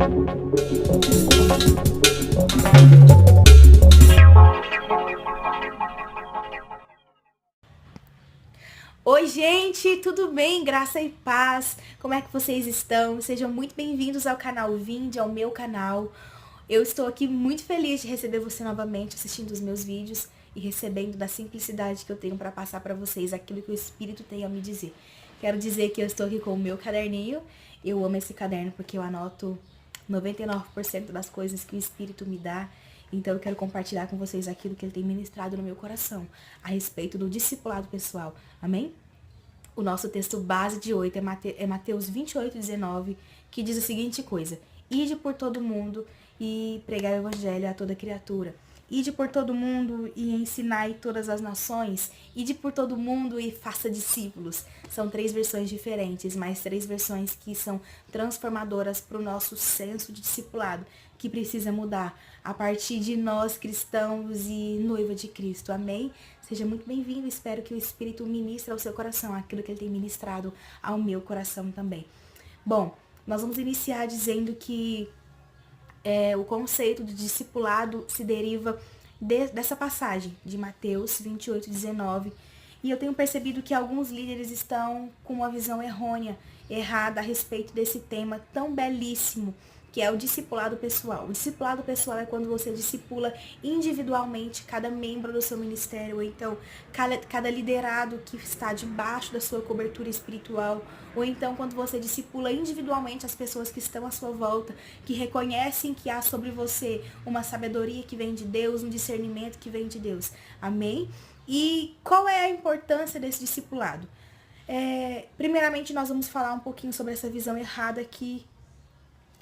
Oi, gente, tudo bem? Graça e paz. Como é que vocês estão? Sejam muito bem-vindos ao canal Vinde, ao meu canal. Eu estou aqui muito feliz de receber você novamente assistindo os meus vídeos e recebendo da simplicidade que eu tenho para passar para vocês aquilo que o Espírito tem a me dizer. Quero dizer que eu estou aqui com o meu caderninho. Eu amo esse caderno porque eu anoto 99% das coisas que o Espírito me dá. Então eu quero compartilhar com vocês aquilo que ele tem ministrado no meu coração a respeito do discipulado pessoal. Amém? O nosso texto base de hoje é Mateus 28:19, que diz a seguinte coisa: Ide por todo mundo e pregai o evangelho a toda criatura. Ide por todo mundo e ensinai todas as nações. Ide por todo mundo e faça discípulos. São 3 versões diferentes, mas 3 versões que são transformadoras para o nosso senso de discipulado, que precisa mudar a partir de nós cristãos e noiva de Cristo. Amém? Seja muito bem-vindo. Espero que o Espírito ministre ao seu coração aquilo que ele tem ministrado ao meu coração também. Bom, nós vamos iniciar dizendo que o conceito de discipulado se deriva dessa passagem de Mateus 28:19. E eu tenho percebido que alguns líderes estão com uma visão errada a respeito desse tema tão belíssimo, que é o discipulado pessoal. O discipulado pessoal é quando você discipula individualmente cada membro do seu ministério, ou então cada liderado que está debaixo da sua cobertura espiritual, ou então quando você discipula individualmente as pessoas que estão à sua volta, que reconhecem que há sobre você uma sabedoria que vem de Deus, um discernimento que vem de Deus. Amém? E qual é a importância desse discipulado? Primeiramente, nós vamos falar um pouquinho sobre essa visão errada que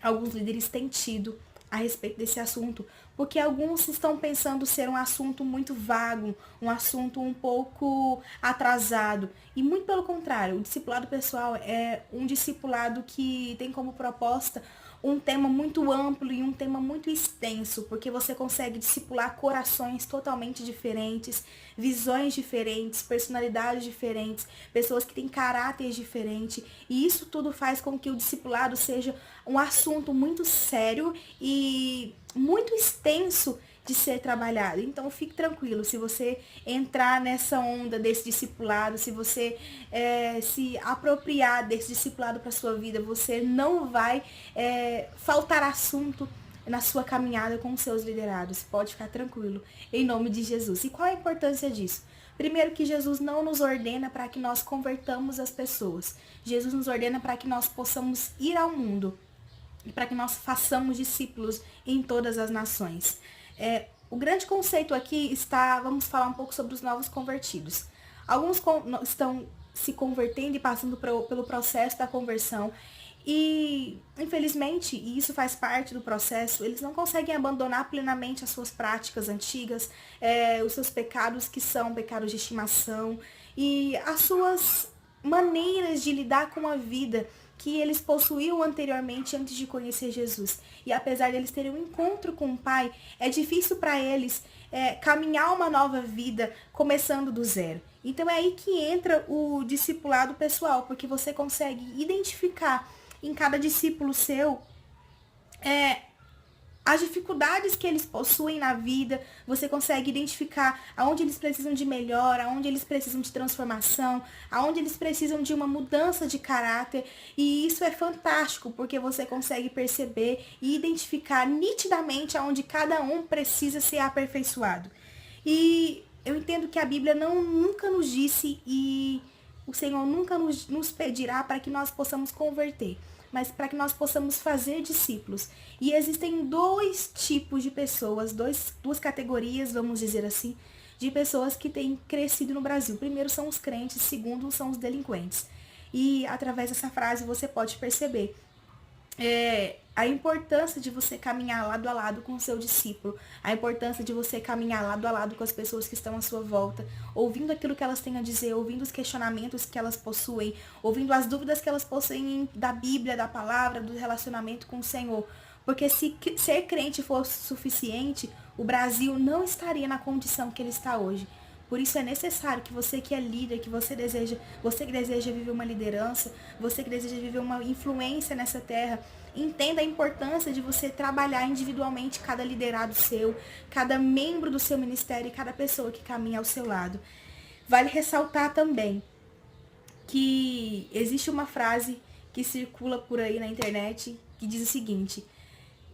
alguns líderes têm tido a respeito desse assunto, porque alguns estão pensando ser um assunto muito vago, um assunto um pouco atrasado, e muito pelo contrário. O discipulado pessoal é um discipulado que tem como proposta um tema muito amplo e um tema muito extenso, porque você consegue discipular corações totalmente diferentes, visões diferentes, personalidades diferentes, pessoas que têm caráteres diferentes, e isso tudo faz com que o discipulado seja um assunto muito sério e muito extenso de ser trabalhado. Então fique tranquilo, se você entrar nessa onda desse discipulado, se você se apropriar desse discipulado para sua vida, você não vai faltar assunto na sua caminhada com os seus liderados. Pode ficar tranquilo, em nome de Jesus. E qual a importância disso? Primeiro, que Jesus não nos ordena para que nós convertamos as pessoas. Jesus nos ordena para que nós possamos ir ao mundo e para que nós façamos discípulos em todas as nações. O grande conceito aqui está, vamos falar um pouco sobre os novos convertidos. Alguns estão se convertendo e passando pelo processo da conversão e, infelizmente, e isso faz parte do processo, eles não conseguem abandonar plenamente as suas práticas antigas, os seus pecados que são pecados de estimação e as suas maneiras de lidar com a vida que eles possuíam anteriormente antes de conhecer Jesus. E apesar de eles terem um encontro com o Pai, é difícil para eles caminhar uma nova vida começando do zero. Então é aí que entra o discipulado pessoal, porque você consegue identificar em cada discípulo seu as dificuldades que eles possuem na vida, você consegue identificar aonde eles precisam de melhora, aonde eles precisam de transformação, aonde eles precisam de uma mudança de caráter, e isso é fantástico, porque você consegue perceber e identificar nitidamente aonde cada um precisa ser aperfeiçoado. E eu entendo que a Bíblia nunca nos disse e o Senhor nunca nos pedirá para que nós possamos converter, mas para que nós possamos fazer discípulos. E existem 2 tipos de pessoas, duas categorias, vamos dizer assim, de pessoas que têm crescido no Brasil. Primeiro são os crentes, segundo são os delinquentes. E através dessa frase você pode perceber a importância de você caminhar lado a lado com o seu discípulo, a importância de você caminhar lado a lado com as pessoas que estão à sua volta, ouvindo aquilo que elas têm a dizer, ouvindo os questionamentos que elas possuem, ouvindo as dúvidas que elas possuem da Bíblia, da palavra, do relacionamento com o Senhor. Porque se ser crente fosse suficiente, o Brasil não estaria na condição que ele está hoje. Por isso é necessário que você que é líder, você que deseja viver uma liderança, você que deseja viver uma influência nessa terra, entenda a importância de você trabalhar individualmente cada liderado seu, cada membro do seu ministério e cada pessoa que caminha ao seu lado. Vale ressaltar também que existe uma frase que circula por aí na internet que diz o seguinte: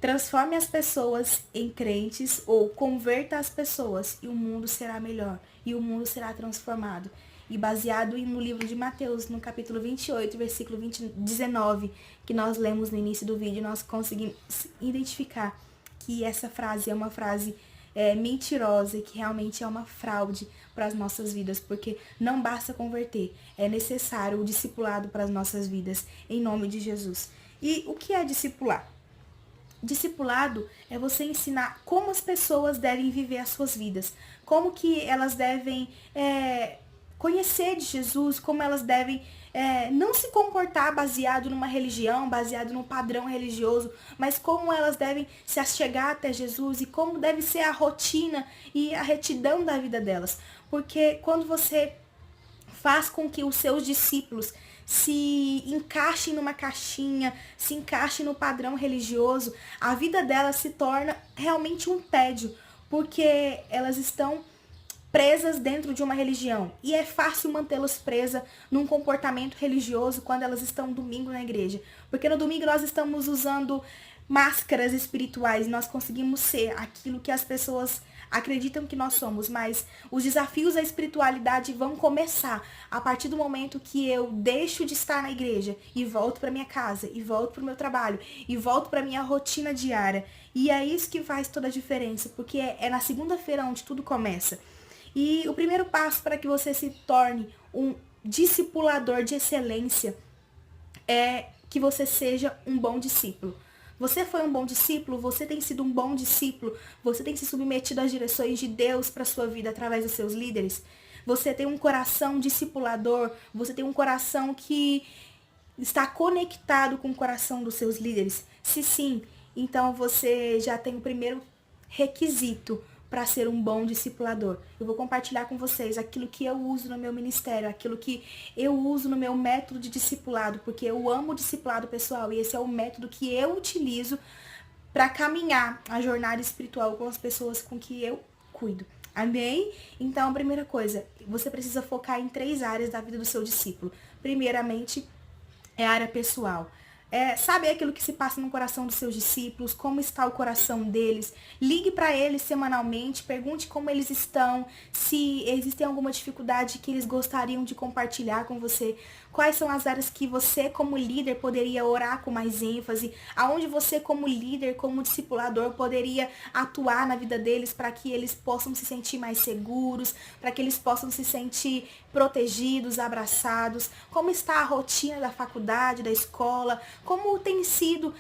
transforme as pessoas em crentes ou converta as pessoas e o mundo será melhor e o mundo será transformado. E baseado no livro de Mateus, no capítulo 28, versículo 19, que nós lemos no início do vídeo, nós conseguimos identificar que essa frase é uma frase mentirosa e que realmente é uma fraude para as nossas vidas, porque não basta converter, é necessário o discipulado para as nossas vidas, em nome de Jesus. E o que é discipular? Discipulado é você ensinar como as pessoas devem viver as suas vidas, como que elas devem conhecer de Jesus, como elas devem não se comportar baseado numa religião, baseado num padrão religioso, mas como elas devem se achegar até Jesus e como deve ser a rotina e a retidão da vida delas. Porque quando você faz com que os seus discípulos se encaixem numa caixinha, se encaixem no padrão religioso, a vida delas se torna realmente um tédio, porque elas estão presas dentro de uma religião. E é fácil mantê-las presas num comportamento religioso quando elas estão domingo na igreja. Porque no domingo nós estamos usando máscaras espirituais, nós conseguimos ser aquilo que as pessoas acreditam que nós somos, mas os desafios da espiritualidade vão começar a partir do momento que eu deixo de estar na igreja e volto para minha casa, e volto para o meu trabalho, e volto para minha rotina diária. E é isso que faz toda a diferença, porque é na segunda-feira onde tudo começa. E o primeiro passo para que você se torne um discipulador de excelência é que você seja um bom discípulo. Você foi um bom discípulo, você tem sido um bom discípulo, você tem se submetido às direções de Deus para a sua vida através dos seus líderes. Você tem um coração discipulador, você tem um coração que está conectado com o coração dos seus líderes. Se sim, então você já tem o primeiro requisito para ser um bom discipulador. Eu vou compartilhar com vocês aquilo que eu uso no meu ministério, aquilo que eu uso no meu método de discipulado, porque eu amo o discipulado pessoal e esse é o método que eu utilizo para caminhar a jornada espiritual com as pessoas com que eu cuido. Amém? Então, a primeira coisa, você precisa focar em 3 áreas da vida do seu discípulo. Primeiramente, é a área pessoal. Saber aquilo que se passa no coração dos seus discípulos, como está o coração deles. Ligue para eles semanalmente, pergunte como eles estão, se existem alguma dificuldade que eles gostariam de compartilhar com você. Quais são as áreas que você, como líder, poderia orar com mais ênfase? Aonde você, como líder, como discipulador, poderia atuar na vida deles para que eles possam se sentir mais seguros, para que eles possam se sentir protegidos, abraçados? Como está a rotina da faculdade, da escola? Como tem sido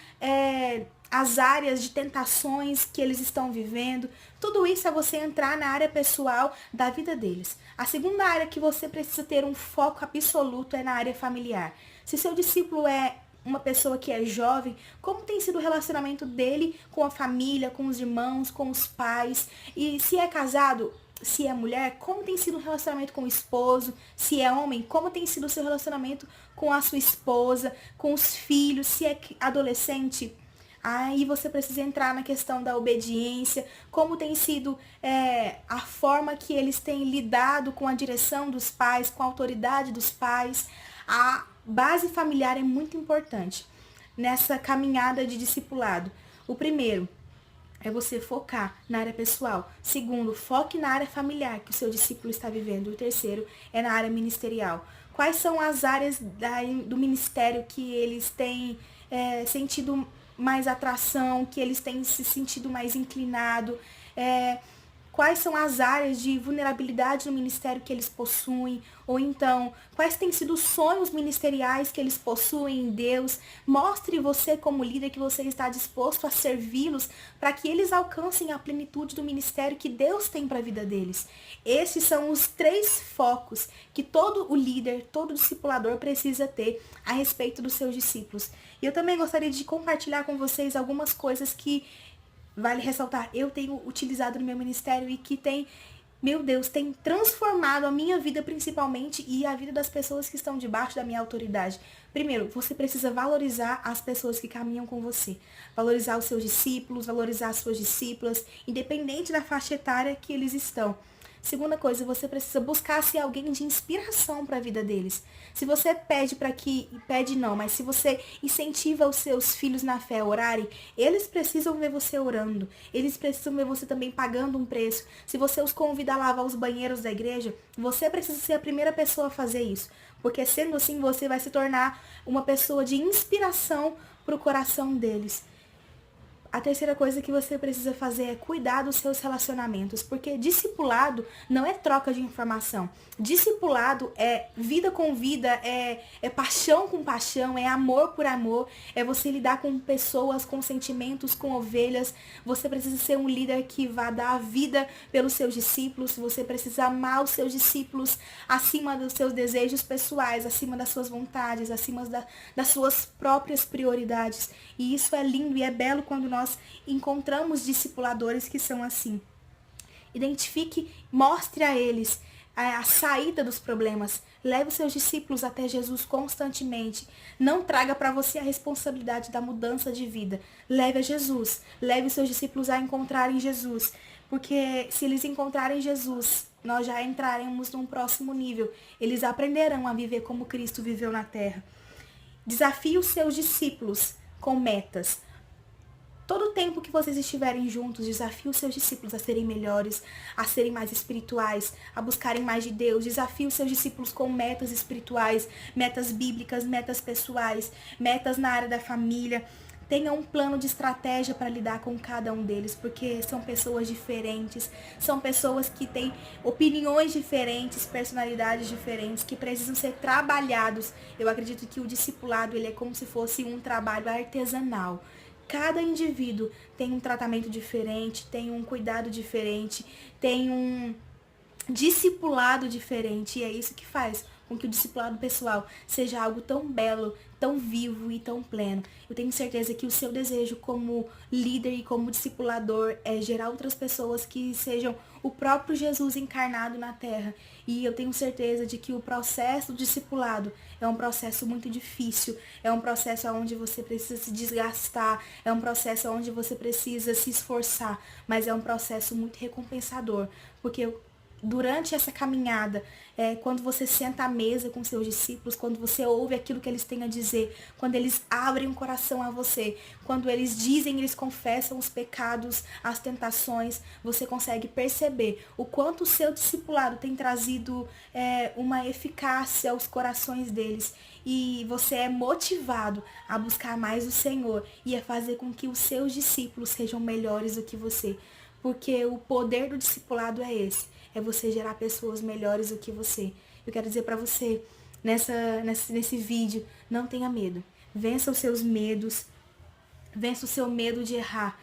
as áreas de tentações que eles estão vivendo? Tudo isso é você entrar na área pessoal da vida deles. A segunda área que você precisa ter um foco absoluto é na área familiar. Se seu discípulo é uma pessoa que é jovem, como tem sido o relacionamento dele com a família, com os irmãos, com os pais? E se é casado, se é mulher, como tem sido o relacionamento com o esposo? Se é homem, como tem sido o seu relacionamento com a sua esposa, com os filhos? Se é adolescente, aí você precisa entrar na questão da obediência, como tem sido a forma que eles têm lidado com a direção dos pais, com a autoridade dos pais. A base familiar é muito importante nessa caminhada de discipulado. O primeiro é você focar na área pessoal. Segundo, foque na área familiar que o seu discípulo está vivendo. O terceiro é na área ministerial. Quais são as áreas do ministério que eles têm sentido mais atração, que eles têm se sentido mais inclinado? Quais são as áreas de vulnerabilidade no ministério que eles possuem? Ou então, quais têm sido os sonhos ministeriais que eles possuem em Deus? Mostre você como líder que você está disposto a servi-los para que eles alcancem a plenitude do ministério que Deus tem para a vida deles. Esses são os 3 focos que todo o líder, todo discipulador precisa ter a respeito dos seus discípulos. E eu também gostaria de compartilhar com vocês algumas coisas que, vale ressaltar, eu tenho utilizado no meu ministério e que tem meu Deus, tem transformado a minha vida principalmente e a vida das pessoas que estão debaixo da minha autoridade. Primeiro, você precisa valorizar as pessoas que caminham com você. Valorizar os seus discípulos, valorizar as suas discípulas, independente da faixa etária que eles estão. Segunda coisa, você precisa buscar ser alguém de inspiração para a vida deles. Se você mas se você incentiva os seus filhos na fé a orarem, eles precisam ver você orando. Eles precisam ver você também pagando um preço. Se você os convida a lavar os banheiros da igreja, você precisa ser a primeira pessoa a fazer isso. Porque sendo assim, você vai se tornar uma pessoa de inspiração para o coração deles. A terceira coisa que você precisa fazer é cuidar dos seus relacionamentos, porque discipulado não é troca de informação. Discipulado é vida com vida, é paixão com paixão, é amor por amor, é você lidar com pessoas, com sentimentos, com ovelhas. Você precisa ser um líder que vá dar a vida pelos seus discípulos, você precisa amar os seus discípulos acima dos seus desejos pessoais, acima das suas vontades, acima das suas próprias prioridades. E isso é lindo e é belo quando nós encontramos discipuladores que são assim. Identifique, mostre a eles a saída dos problemas. Leve os seus discípulos até Jesus constantemente. Não traga para você a responsabilidade da mudança de vida. Leve a Jesus. Leve os seus discípulos a encontrarem Jesus. Porque se eles encontrarem Jesus, nós já entraremos num próximo nível. Eles aprenderão a viver como Cristo viveu na terra. Desafie os seus discípulos com metas. Todo o tempo que vocês estiverem juntos, desafie os seus discípulos a serem melhores, a serem mais espirituais, a buscarem mais de Deus. Desafie os seus discípulos com metas espirituais, metas bíblicas, metas pessoais, metas na área da família. Tenha um plano de estratégia para lidar com cada um deles, porque são pessoas diferentes, são pessoas que têm opiniões diferentes, personalidades diferentes, que precisam ser trabalhados. Eu acredito que o discipulado ele é como se fosse um trabalho artesanal. Cada indivíduo tem um tratamento diferente, tem um cuidado diferente, tem um discipulado diferente. E é isso que faz com que o discipulado pessoal seja algo tão belo, tão vivo e tão pleno. Eu tenho certeza que o seu desejo como líder e como discipulador é gerar outras pessoas que sejam o próprio Jesus encarnado na terra. E eu tenho certeza de que o processo do discipulado é um processo muito difícil, é um processo onde você precisa se desgastar, é um processo onde você precisa se esforçar, mas é um processo muito recompensador, porque durante essa caminhada, quando você senta à mesa com seus discípulos, quando você ouve aquilo que eles têm a dizer, quando eles abrem o coração a você, quando eles dizem, eles confessam os pecados, as tentações, você consegue perceber o quanto o seu discipulado tem trazido uma eficácia aos corações deles. E você é motivado a buscar mais o Senhor e a fazer com que os seus discípulos sejam melhores do que você. Porque o poder do discipulado é esse. É você gerar pessoas melhores do que você. Eu quero dizer para você, nesse vídeo, não tenha medo. Vença os seus medos. Vença o seu medo de errar.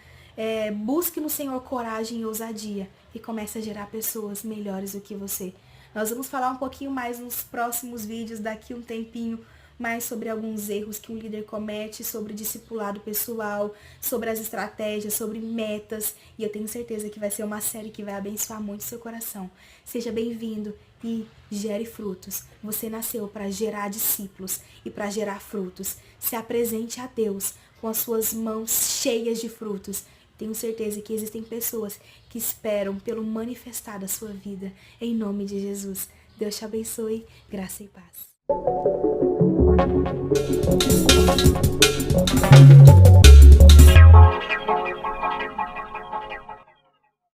Busque no Senhor coragem e ousadia. E comece a gerar pessoas melhores do que você. Nós vamos falar um pouquinho mais nos próximos vídeos, daqui um tempinho, mais sobre alguns erros que um líder comete, sobre discipulado pessoal, sobre as estratégias, sobre metas. E eu tenho certeza que vai ser uma série que vai abençoar muito o seu coração. Seja bem-vindo e gere frutos. Você nasceu para gerar discípulos e para gerar frutos. Se apresente a Deus com as suas mãos cheias de frutos. Tenho certeza que existem pessoas que esperam pelo manifestar da sua vida. Em nome de Jesus. Deus te abençoe. Graça e paz.